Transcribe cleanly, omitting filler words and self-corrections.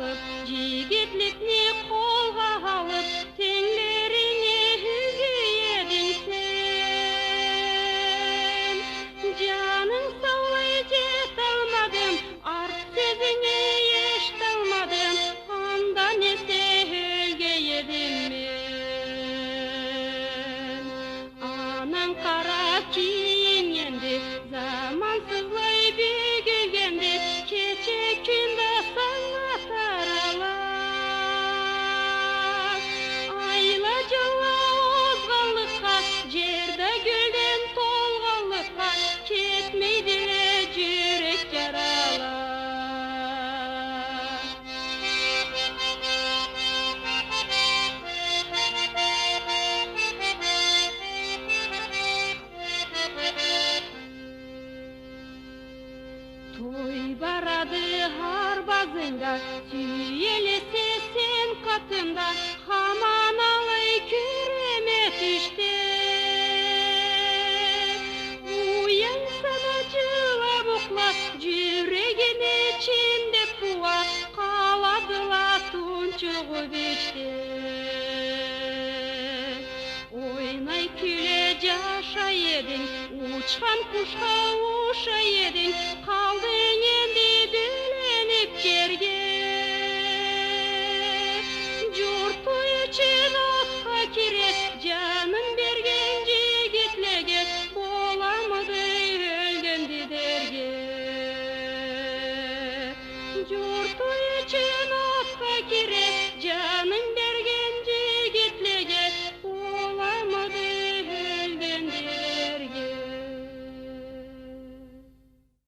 алып, жигитликни колга алып, теңлерине үйгедің сен. Жаның саулай жет алмадым, арт сезиңе ешт алмадым, андан эте өлгө едим мен. Анан кара кийим енді, замансызлай бүйгөгенде, чечек күндө саңа таралат. Айла жала озганлыкка, жерде гүлден толганлыкка, кетмейди эле жүрөк жаралар. Той барады арбазыңда, сүйелесе сен катында, хаман алай керемет иште. Уянса да жылап уклап, жүрегин ичинде пуа, каладыла тунчугуп ичте. Ойнай күлө жашай эдиң, учкан кушка ушай эдиң, калдың энди